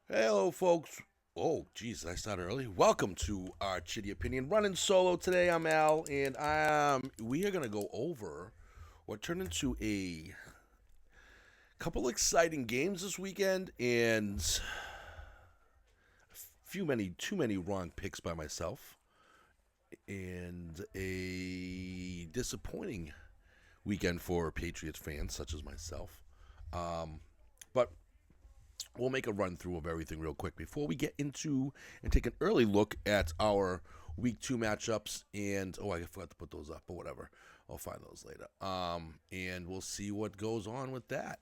Hello, folks. Oh, geez, I started early. Welcome to our Chitty Opinion running solo today. I'm Al, and we are gonna go over what turned into a couple exciting games this weekend, and too many wrong picks by myself, and a disappointing weekend for Patriots fans such as myself. Um, but we'll make a run through of everything real quick before we get into and take an early look at our week two matchups. And I forgot to put those up, but whatever. I'll find those later. And we'll see what goes on with that.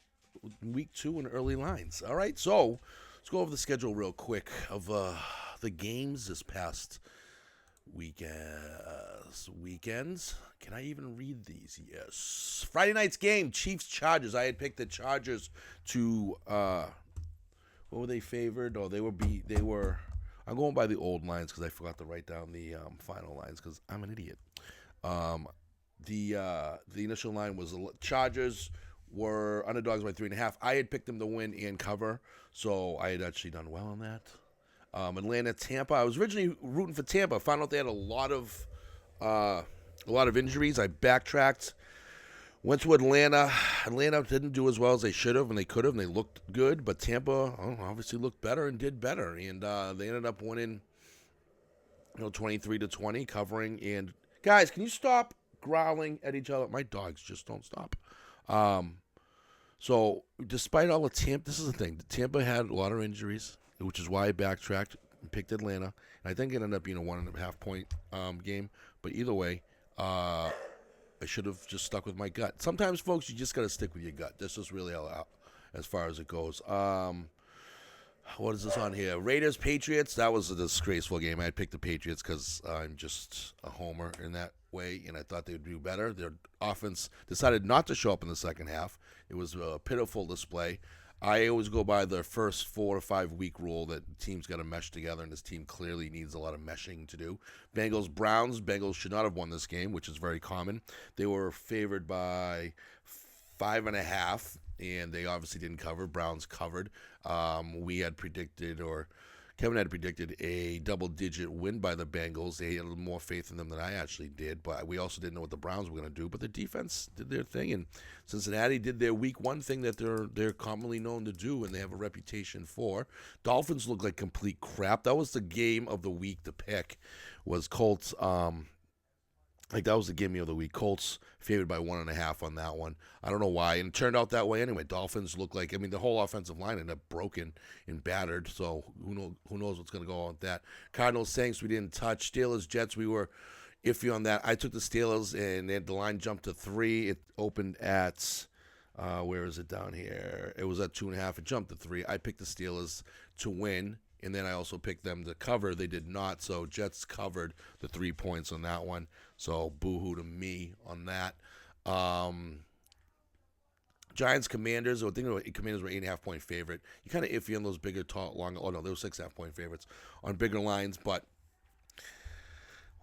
Week two and early lines. All right, so let's go over the schedule real quick of the games this past weekends. Can I even read these? Yes. Friday night's game, Chiefs Chargers. I had picked the Chargers to what were they favored? Oh, they were beat. They were. I'm going by the old lines because I forgot to write down the final lines because I'm an idiot. Um, the initial line was Chargers were underdogs by 3.5. I had picked them to win and cover, so I had actually done well on that. Atlanta, Tampa. I was originally rooting for Tampa. Found out they had uh, a lot of injuries. I backtracked. Went to Atlanta. Atlanta didn't do as well as they should have, and they could have, and they looked good. But Tampa obviously looked better and did better, and they ended up winning, 23-20, covering. And guys, can you stop growling at each other? My dogs just don't stop. Um, so despite all the Tampa, this is the thing. Tampa had a lot of injuries, which is why I backtracked and picked Atlanta. And I think it ended up being a 1.5 point game. But either way, I should have just stuck with my gut. Sometimes, folks, you just got to stick with your gut. This is really all as far as it goes. What is this on here? Raiders, Patriots. That was a disgraceful game. I picked the Patriots because I'm just a homer in that way, and I thought they would do better. Their offense decided not to show up in the second half. It was a pitiful display. I always go by the first 4 to 5 week rule that teams got to mesh together, and this team clearly needs a lot of meshing to do. Bengals, Browns. Bengals should not have won this game, which is very common. They were favored by 5.5, and they obviously didn't cover. Browns covered. We had predicted, or Kevin had predicted, a double-digit win by the Bengals. They had a little more faith in them than I actually did, but we also didn't know what the Browns were going to do. But the defense did their thing, and Cincinnati did their Week 1 thing that they're commonly known to do, and they have a reputation for. Dolphins look like complete crap. That was the game of the week to pick. Was Colts. That was the gimme of the week. Colts favored by 1.5 on that one. I don't know why, and it turned out that way anyway. Dolphins look like, the whole offensive line ended up broken and battered. So who knows what's going to go on with that. Cardinals, Saints, we didn't touch. Steelers, Jets, we were iffy on that. I took the Steelers, and the line jumped to 3. It opened at where is it down here? It was at 2.5. It jumped to 3. I picked the Steelers to win. And then I also picked them to cover. They did not. So Jets covered the 3 points on that one. So boo-hoo to me on that. Giants, Commanders. I think Commanders were 8.5 point favorite. You kind of iffy on those bigger, tall, long. Oh no, they were 6.5 point favorites on bigger lines. But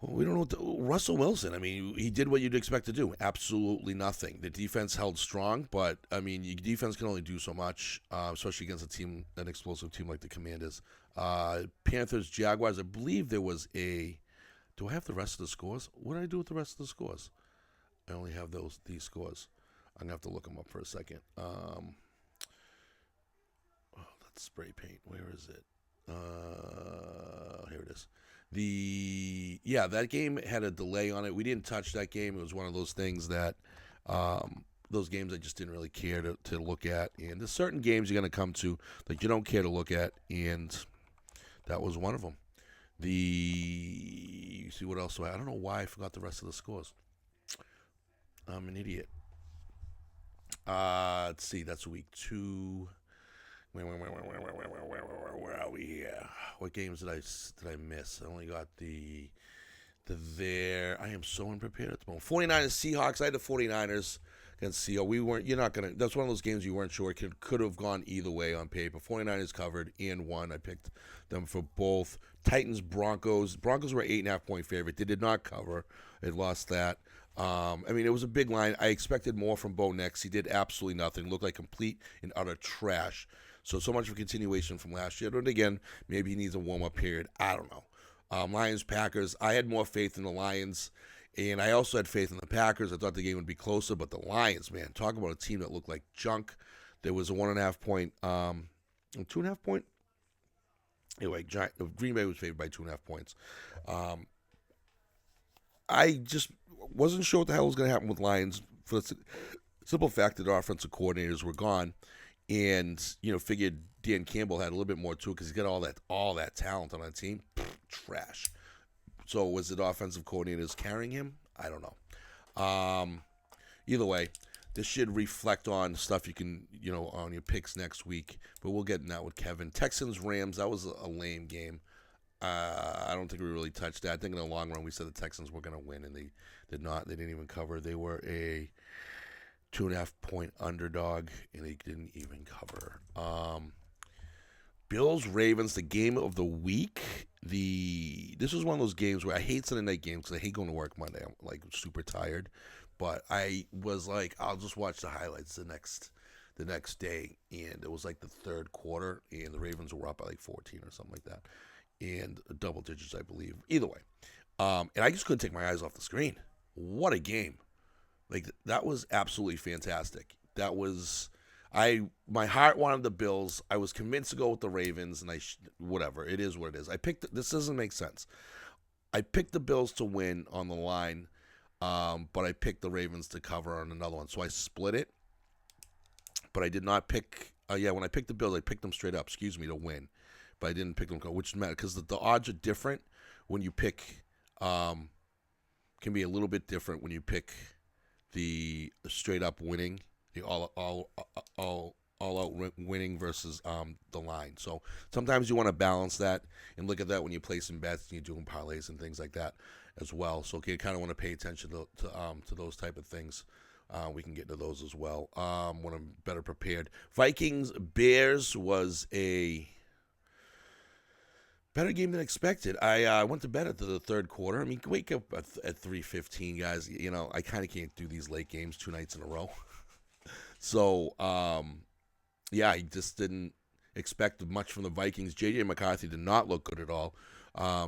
we don't know Russell Wilson. He did what you'd expect to do. Absolutely nothing. The defense held strong, but your defense can only do so much, especially against an explosive team like the Commanders. Panthers, Jaguars. I believe there was a. Do I have the rest of the scores? What did I do with the rest of the scores? I only have these scores. I'm gonna have to look them up for a second. That's spray paint. Where is it? Here it is. That game had a delay on it. We didn't touch that game. It was one of those things that those games I just didn't really care to look at. And there's certain games you're going to come to that you don't care to look at, and that was one of them. You see what else? I don't know why I forgot the rest of the scores. I'm an idiot. Let's see. That's week 2. Where are we here? What games did I miss? I only got the there. I am so unprepared at the moment. 49ers, Seahawks. I had the 49ers against Seahawks. You're not going to, that's one of those games you weren't sure. It could have gone either way on paper. 49ers covered and won. I picked them for both. Titans, Broncos. Broncos were 8.5 point favorite. They did not cover. They lost that. It was a big line. I expected more from Bo Nix. He did absolutely nothing. Looked like complete and utter trash. So much of a continuation from last year. But again, maybe he needs a warm up period. I don't know. Lions Packers. I had more faith in the Lions, and I also had faith in the Packers. I thought the game would be closer, but the Lions, man, talk about a team that looked like junk. There was a 1.5 point, 2.5 point. Anyway, Green Bay was favored by 2.5 points. I just wasn't sure what the hell was going to happen with Lions for the simple fact that our offensive coordinators were gone, and figured Dan Campbell had a little bit more to it because he's got all that talent on that team. Trash. So was it offensive coordinators carrying him? I don't know. Either way, this should reflect on stuff you can, on your picks next week. But we'll get in that with Kevin. Texans Rams. That was a lame game. I don't think we really touched that. I think in the long run we said the Texans were going to win, and they did not. They didn't even cover. They were a 2.5 point underdog, and they didn't even cover. Bills Ravens, the game of the week. This was one of those games where I hate Sunday night games because I hate going to work Monday. I'm like super tired, but I was like, I'll just watch the highlights the next day, and it was like the third quarter, and the Ravens were up by like 14 or something like that, and double digits, I believe. Either way, and I just couldn't take my eyes off the screen. What a game! Like, that was absolutely fantastic. That was, my heart wanted the Bills. I was convinced to go with the Ravens, and whatever. It is what it is. This doesn't make sense. I picked the Bills to win on the line, but I picked the Ravens to cover on another one. So I split it, but I did not pick, when I picked the Bills, I picked them straight up, to win. But I didn't pick them, which matters, because the odds are different when you pick, can be a little bit different when you pick the straight up winning, the all out winning versus the line. So sometimes you want to balance that and look at that when you're placing bets and you're doing parlays and things like that as well. So you kind of want to pay attention to those type of things. We can get to those as well when I'm better prepared. Vikings Bears was a better game than expected. I went to bed at the third quarter. I mean, wake up at 3:15, guys. I kind of can't do these late games 2 nights in a row. So, I just didn't expect much from the Vikings. J.J. McCarthy did not look good at all.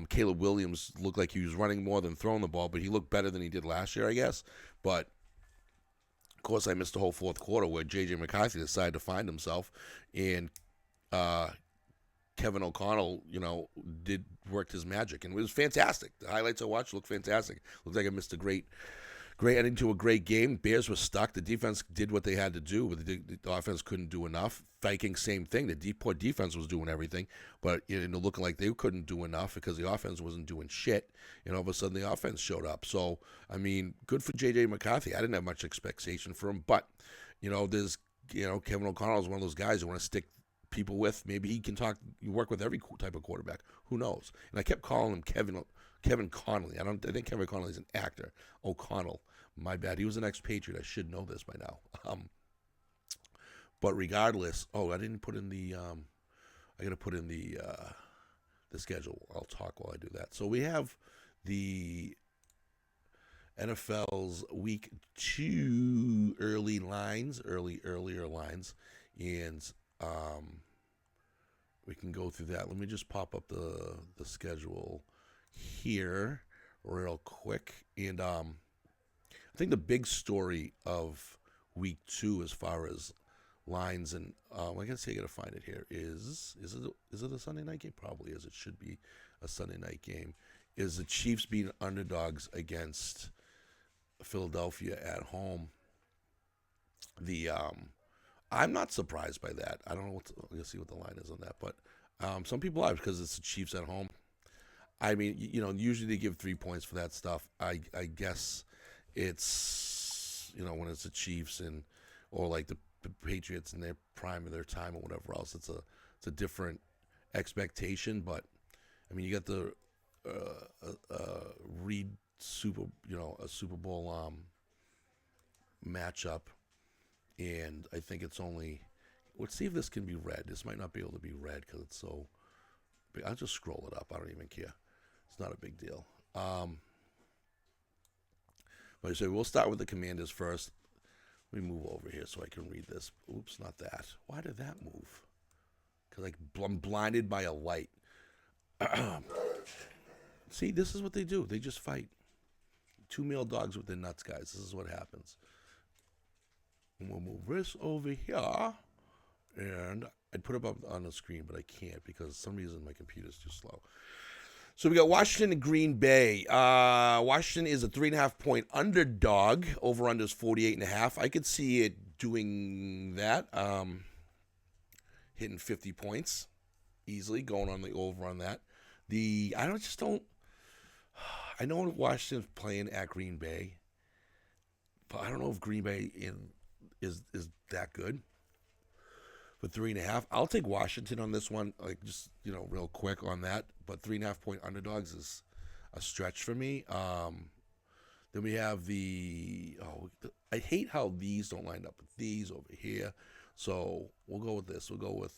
Caleb Williams looked like he was running more than throwing the ball, but he looked better than he did last year, I guess. But, of course, I missed the whole fourth quarter where J.J. McCarthy decided to find himself, and Kevin O'Connell, worked his magic, and it was fantastic. The highlights I watched looked fantastic. Looked like I missed a great ending to a great game. Bears were stuck. The defense did what they had to do, but the offense couldn't do enough. Vikings, same thing. The poor defense was doing everything, but looking like they couldn't do enough because the offense wasn't doing shit. And all of a sudden, the offense showed up. So, I mean, good for J.J. McCarthy. I didn't have much expectation for him, but there's Kevin O'Connell is one of those guys who want to stick people with. Maybe he can work with every type of quarterback. Who knows? And I kept calling him Kevin Connolly. I think Kevin Connolly is an actor. O'Connell. My bad. He was an ex-Patriot. I should know this by now. But regardless, I didn't put in the. I got to put in the schedule. I'll talk while I do that. So we have the NFL's Week 2 earlier lines, and we can go through that. Let me just pop up the schedule here real quick. And I think the big story of Week 2 as far as lines and I gotta find it here. Is it a Sunday night game? Probably is. It should be a Sunday night game. Is the Chiefs being underdogs against Philadelphia at home? I'm not surprised by that. I don't know let's see what the line is on that, but some people are because it's the Chiefs at home. I mean, usually they give 3 points for that stuff. I guess it's when it's the Chiefs or like the Patriots in their prime of their time or whatever else. It's a different expectation, but I mean, you got the Reed a Super Bowl matchup, and I think it's only. Let's see if this can be read. This might not be able to be read because it's so big. I'll just scroll it up. I don't even care. It's not a big deal. But I say we'll start with the Commanders first. Let me move over here so I can read this. Oops, not that. Why did that move? because I'm blinded by a light. See, this is what they do. They just fight. Two male dogs with their nuts, guys. This is what happens. And we'll move this over here. And I'd put it up on the screen, but I can't because for some reason my computer's too slow. So we got Washington and Green Bay. Washington is a 3.5-point underdog. Over under is 48.5. I could see it doing that. Hitting 50 points easily, going on the over on that. I know Washington's playing at Green Bay, but I don't know if Green Bay is that good. For 3.5, I'll take Washington on this one. Like just real quick on that. But 3.5-point underdogs is a stretch for me. Then we have I hate how these don't line up with these over here. So we'll go with this. We'll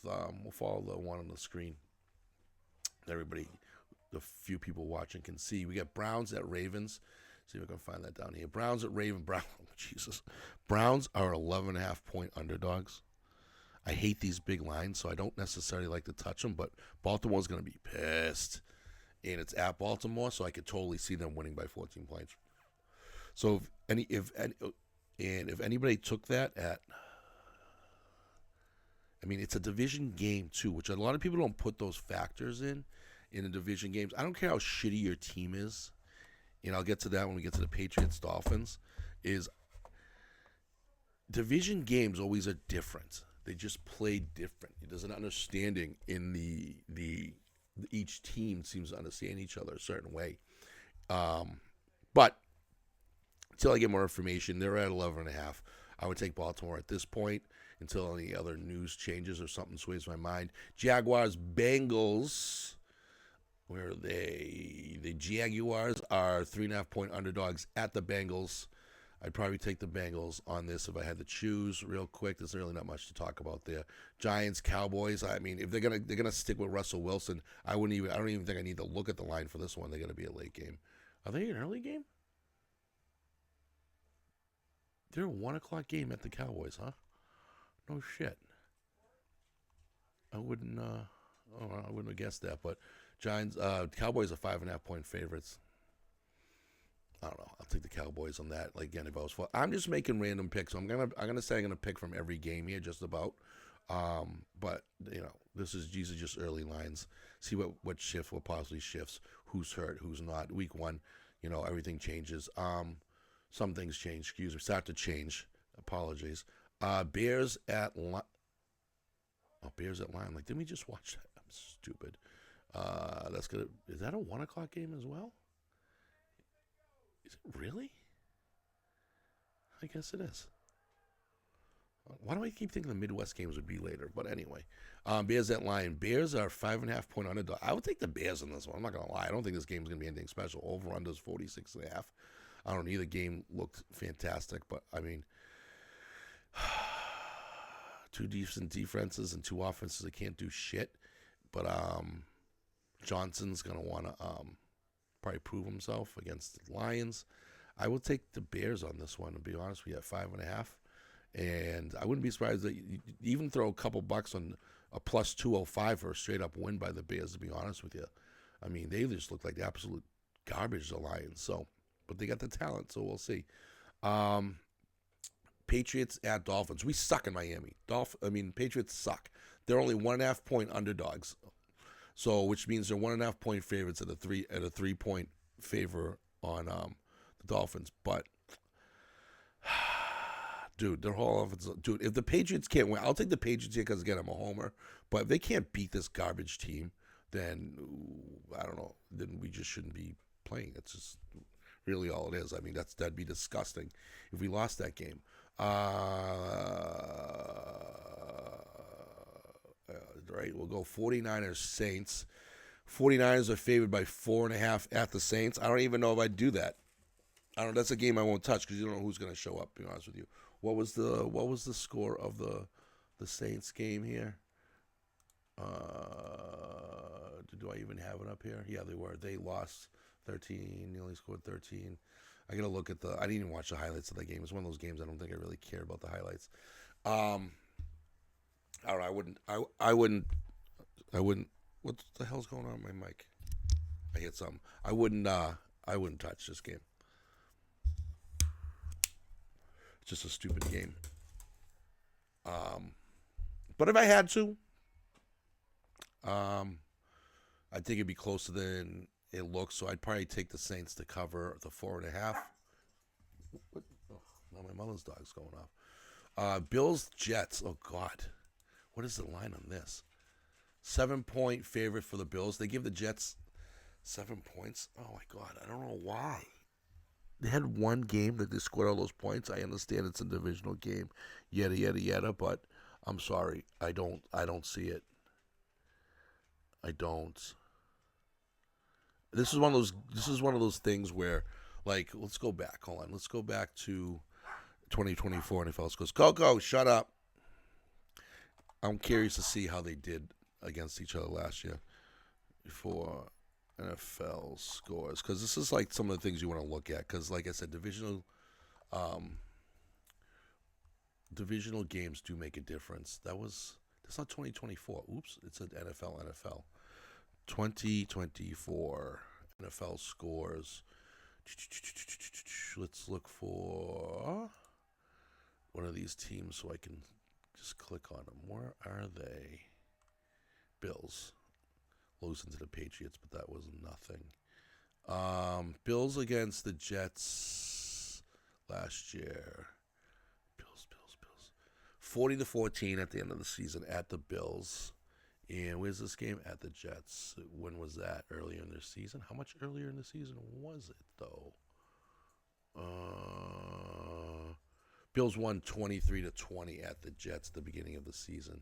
follow the one on the screen. Everybody, the few people watching can see. We got Browns at Ravens. See if I can find that down here. Browns at Jesus. Browns are 11.5-point underdogs. I hate these big lines, so I don't necessarily like to touch them, but Baltimore's going to be pissed. And it's at Baltimore, so I could totally see them winning by 14 points. So if anybody took that it's a division game too, which a lot of people don't put those factors in the division games. I don't care how shitty your team is, and I'll get to that when we get to the Patriots-Dolphins, is division games always are different. They just play different. There's an understanding in the each team seems to understand each other a certain way. But until I get more information, they're at 11.5. I would take Baltimore at this point until any other news changes or something sways my mind. Jaguars, Bengals. Where are they? The Jaguars are 3.5-point underdogs at the Bengals. I'd probably take the Bengals on this if I had to choose. Real quick, there's really not much to talk about there. Giants, Cowboys. I mean, if they're gonna stick with Russell Wilson, I don't even think I need to look at the line for this one. They're gonna be a late game. Are they an early game? They're a 1:00 game at the Cowboys, huh? No shit. I wouldn't have guessed that, but Giants, Cowboys are 5.5-point favorites. I don't know. I'll take the Cowboys on that. Like again, if I was, I'm just making random picks. So I'm gonna say I'm gonna pick from every game here, just about. But these are just early lines. See what shifts, what possibly shifts, who's hurt, who's not. Week 1, everything changes. Some things change. Start to change. Apologies. Bears at line. Oh, Bears at line. Like, didn't we just watch that? I'm stupid. Is that a 1:00 game as well? Is it really? I guess it is. Why do I keep thinking the Midwest games would be later? But anyway, Bears at line. Bears are 5.5-point underdog. I would take the Bears in this one. I'm not gonna lie. I don't think this game is gonna be anything special. Over under is 46.5. I don't know. Either game looked fantastic, but I mean, two decent defenses and two offenses that can't do shit. But Johnson's gonna want to probably prove himself against the Lions. I will take the Bears on this one, to be honest. We have 5.5. And I wouldn't be surprised that you even throw a couple bucks on a plus 205 for a straight up win by the Bears, to be honest with you. I mean, they just look like the absolute garbage, the Lions. So, but they got the talent, so we'll see. Patriots at Dolphins. We suck in Miami. Patriots suck. They're only 1.5-point underdogs. So, which means they're 1.5-point favorites at a 3-point favor on the Dolphins. But dude, their whole offense. Dude, if the Patriots can't win, I'll take the Patriots here because, again, I'm a homer. But if they can't beat this garbage team, then, I don't know, then we just shouldn't be playing. That's just really all it is. I mean, that'd be disgusting if we lost that game. Right, we'll go 49ers, Saints. 49ers are favored by 4.5 at the Saints. I don't even know if I'd do that. I don't. That's a game I won't touch because you don't know who's going to show up. To be honest with you, what was the score of the Saints game here? Do I even have it up here? Yeah, they lost 13. Nearly scored 13. I got to look at I didn't even watch the highlights of that game. It's one of those games I don't think I really cared about the highlights. I don't know. I wouldn't I wouldn't. What the hell's going on with my mic? I hit something. I wouldn't. I wouldn't touch this game. It's just a stupid game. But if I had to, I think it'd be closer than it looks. So I'd probably take the Saints to cover the 4.5. What? Oh, now my mother's dog's going off. Bills Jets. Oh God, what is the line on this? 7-point favorite for the Bills. They give the Jets 7 points. Oh my God, I don't know why. They had one game that they scored all those points. I understand it's a divisional game, yada yada yada. But I'm sorry, I don't see it. I don't. This is one of those things where, like, let's go back. Hold on, let's go back to 2024 NFL scores. Coco, shut up. I'm curious to see how they did against each other last year for NFL scores, because this is like some of the things you want to look at. Because, like I said, divisional games do make a difference. That's not 2024. Oops, it's an NFL. 2024 NFL scores. Let's look for one of these teams so I can just click on them. Where are they? Bills losing to the Patriots, but that was nothing. Bills against the Jets last year. Bills. 40-14 at the end of the season at the Bills. And where's this game? At the Jets. When was that? Earlier in the season? How much earlier in the season was it, though? Bills won 23-20 at the Jets at the beginning of the season.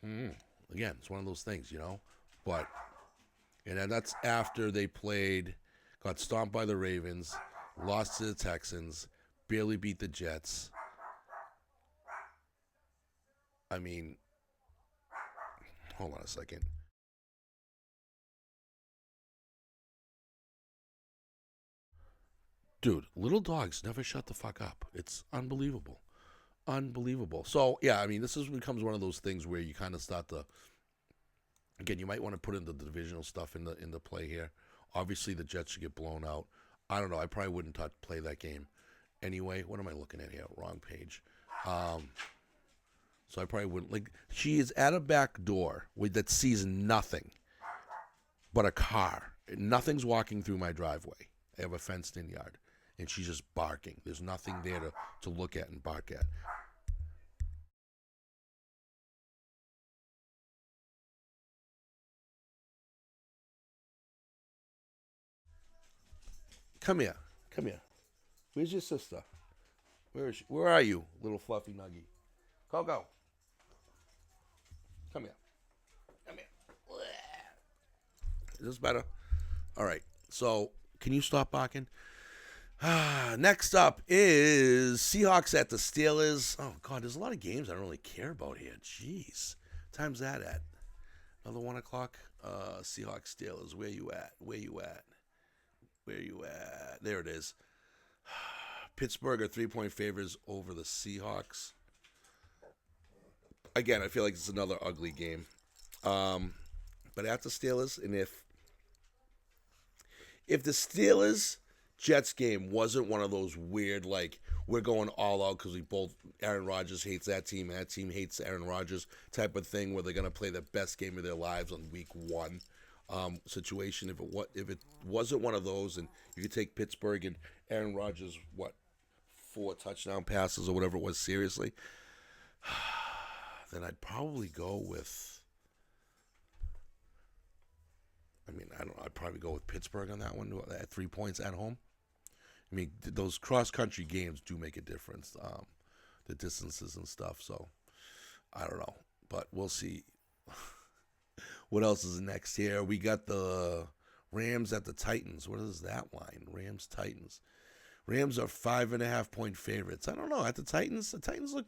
Again, it's one of those things, you know. But, and that's after they got stomped by the Ravens, lost to the Texans, barely beat the Jets. I mean, hold on a second. Dude, little dogs never shut the fuck up. It's unbelievable. So, yeah, I mean, becomes one of those things where you kind of start to, again, you might want to put in the divisional stuff in the play here. Obviously, the Jets should get blown out. I don't know. I probably wouldn't play that game anyway. What am I looking at here? Wrong page. So I probably wouldn't. Like, she is at a back door that sees nothing but a car. Nothing's walking through my driveway. I have a fenced-in yard, and she's just barking. There's nothing there to look at and bark at. Come here. Where's your sister? Where is she? Where are you, little fluffy nuggie? Coco. Come here. Is this better? All right. So, can you stop barking? Next up is Seahawks at the Steelers. Oh, God, there's a lot of games I don't really care about here. Jeez. What time's that at? Another 1 o'clock? Seahawks, Steelers. Where you at? There it is. Pittsburgh are 3-point favorites over the Seahawks. Again, I feel like it's another ugly game. But at the Steelers, and if the Steelers Jets game wasn't one of those weird, like, we're going all out because Aaron Rodgers hates that team and that team hates Aaron Rodgers type of thing, where they're going to play the best game of their lives on week 1 situation. If it wasn't one of those, and you could take Pittsburgh and Aaron Rodgers, 4 touchdown passes or whatever it was, seriously, then I'd probably go with, I'd probably go with Pittsburgh on that one at 3 points at home. I mean, those cross-country games do make a difference, the distances and stuff. So, I don't know. But we'll see. What else is next here? We got the Rams at the Titans. What is that line? Rams-Titans. Rams are 5.5-point favorites. I don't know. At the Titans didn't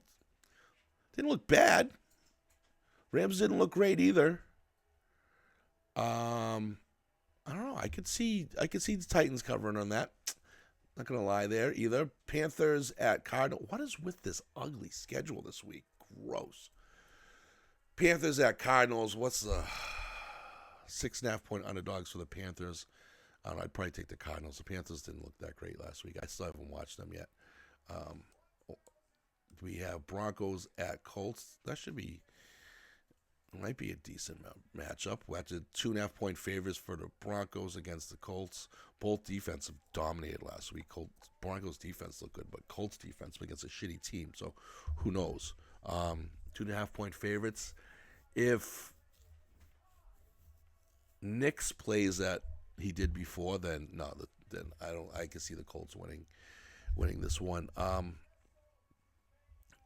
look bad. Rams didn't look great either. I don't know. I could see the Titans covering on that. Not going to lie there either. Panthers at Cardinals. What is with this ugly schedule this week? Gross. Panthers at Cardinals. What's the 6.5-point underdogs for the Panthers? I don't know. I'd probably take the Cardinals. The Panthers didn't look that great last week. I still haven't watched them yet. Um, we have Broncos at Colts. That might be a decent matchup. We have 2.5-point favorites for the Broncos against the Colts. Both defense have dominated last week. Broncos defense looked good, but Colts defense against a shitty team. So who knows? 2.5-point favorites. If Nix plays that he did before, then no, then I can see the Colts winning this one.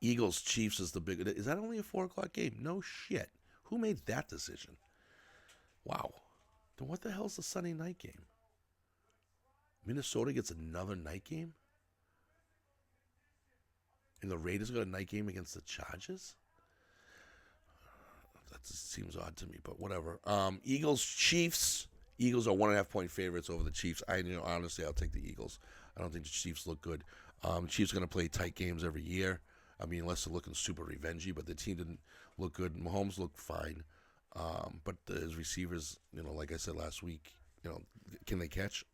Eagles Chiefs is the big. Is that only a 4:00 game? No shit. Who made that decision? Wow. Then what the hell's the Sunday night game? Minnesota gets another night game, and the Raiders got a night game against the Chargers. That just seems odd to me, but whatever. Eagles Chiefs. Eagles are 1.5-point favorites over the Chiefs. Honestly, I'll take the Eagles. I don't think the Chiefs look good. Chiefs are going to play tight games every year. I mean, unless they're looking super revengey, but the team didn't look good. Mahomes looked fine. But his receivers, like I said last week, can they catch?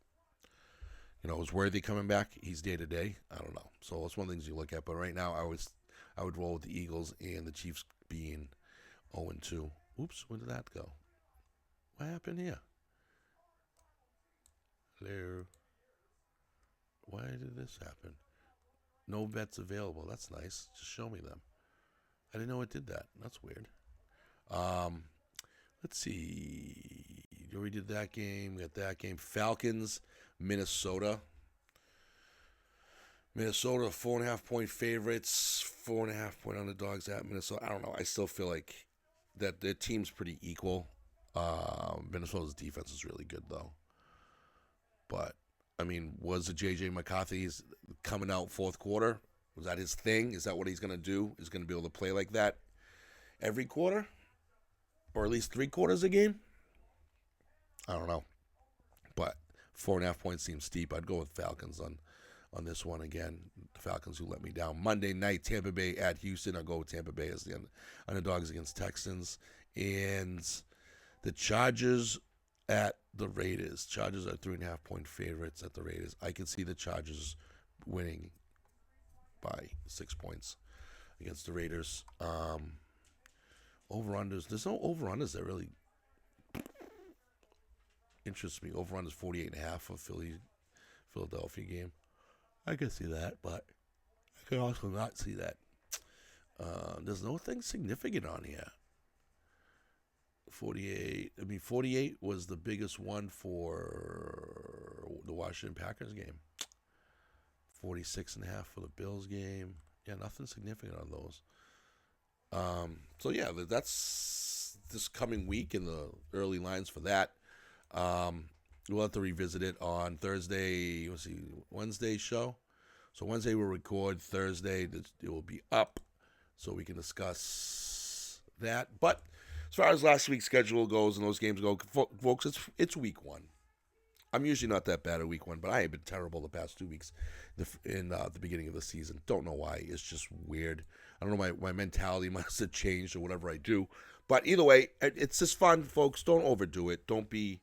Is Worthy coming back? He's day to day. I don't know. So it's one of the things you look at. But right now, I would roll with the Eagles and the Chiefs being 0-2. Oops, where did that go? What happened here? Hello. Why did this happen? No bets available. That's nice. Just show me them. I didn't know it did that. That's weird. Let's see. We did that game. We got that game. Falcons, Minnesota. Minnesota, 4.5-point favorites. 4.5-point underdogs at Minnesota. I don't know. I still feel like that their team's pretty equal. Minnesota's defense is really good, though. But, I mean, was it J.J. McCarthy's coming out fourth quarter? Was that his thing? Is that what he's going to do? Is going to be able to play like that every quarter? Or at least 3 quarters a game? I don't know. But 4.5 points seems steep. I'd go with Falcons on this one again. The Falcons who let me down. Monday night, Tampa Bay at Houston. I'll go with Tampa Bay as the underdogs against Texans. And the Chargers at the Raiders. Chargers are 3.5-point favorites at the Raiders. I can see the Chargers winning by 6 points against the Raiders. Over-unders. There's no over-unders that really interests me. Over-unders 48.5 for Philadelphia game. I can see that, but I can also not see that. There's nothing significant on here. 48 was the biggest one for the Washington Packers game. 46.5 for the Bills game. Yeah, nothing significant on those. So yeah, that's this coming week in the early lines for that. We'll have to revisit it on Thursday. Wednesday show. So Wednesday we'll record. Thursday it will be up, so we can discuss that. But as far as last week's schedule goes and those games go, folks, it's week 1. I'm usually not that bad at week 1, but I have been terrible the past 2 weeks in the beginning of the season. Don't know why. It's just weird. I don't know, my mentality must have changed or whatever I do. But either way, it's just fun, folks. Don't overdo it. Don't be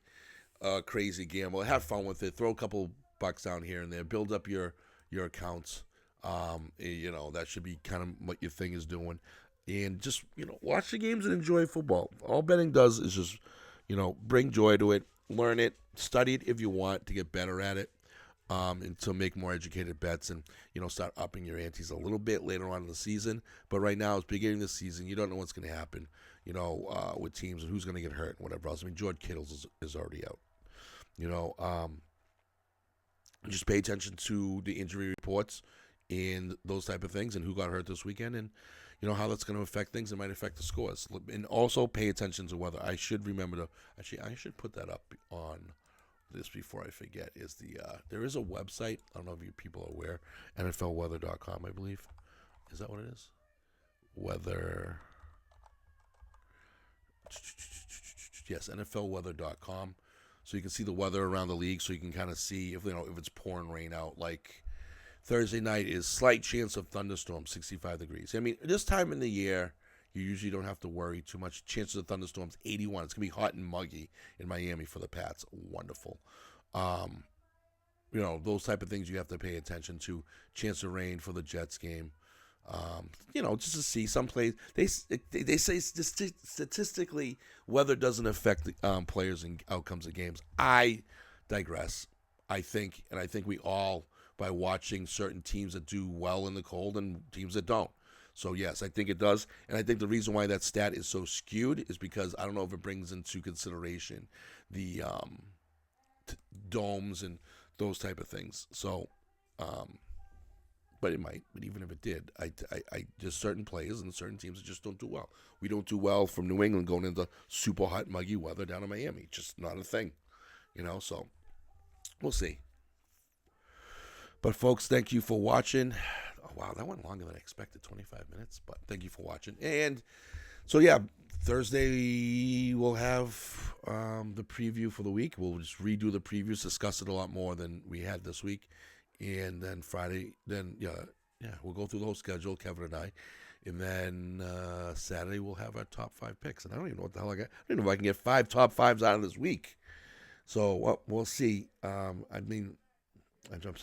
a crazy gambler. Have fun with it. Throw a couple bucks down here and there. Build up your accounts. That should be kind of what your thing is doing. And just, watch the games and enjoy football. All betting does is just, bring joy to it. Learn it. Study it if you want to get better at it. And to make more educated bets and, start upping your antes a little bit later on in the season. But right now, it's beginning of the season. You don't know what's going to happen, with teams and who's going to get hurt and whatever else. I mean, George Kittle is already out. Just pay attention to the injury reports and those type of things and who got hurt this weekend and, how that's going to affect things. It might affect the scores. And also pay attention to weather. I should remember to – actually, I should put that up on this before I forget. There is a website. I don't know if you people are aware. NFLweather.com, I believe. Is that what it is? Weather. Yes, NFLweather.com. So you can see the weather around the league so you can kind of see if it's pouring rain out. Like Thursday night is slight chance of thunderstorms, 65 degrees. I mean, this time in the year, You usually don't have to worry too much. Chances of thunderstorms, 81. It's going to be hot and muggy in Miami for the Pats. Wonderful. Those type of things you have to pay attention to. Chance of rain for the Jets game. Just to see some plays. They say statistically weather doesn't affect the players and outcomes of games. I digress. I think we all, by watching certain teams that do well in the cold and teams that don't. So yes, I think it does, and I think the reason why that stat is so skewed is because I don't know if it brings into consideration the domes and those type of things. So, but it might. But even if it did, I just certain players and certain teams that just don't do well. We don't do well from New England going into super hot, muggy weather down in Miami. Just not a thing, So we'll see. But folks, thank you for watching. Oh, wow, that went longer than I expected, 25 minutes. But thank you for watching. And so, yeah, Thursday we'll have the preview for the week. We'll just redo the previews, discuss it a lot more than we had this week. And then Friday, we'll go through the whole schedule, Kevin and I. And then Saturday we'll have our top 5 picks. And I don't even know what the hell I got. I don't even know if I can get 5 top 5s out of this week. So we'll see. I'm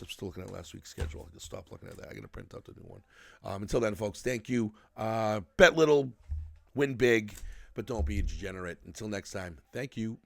still looking at last week's schedule. I can stop looking at that. I got to print out the new one. Until then, folks, thank you. Bet little, win big, but don't be a degenerate. Until next time, thank you.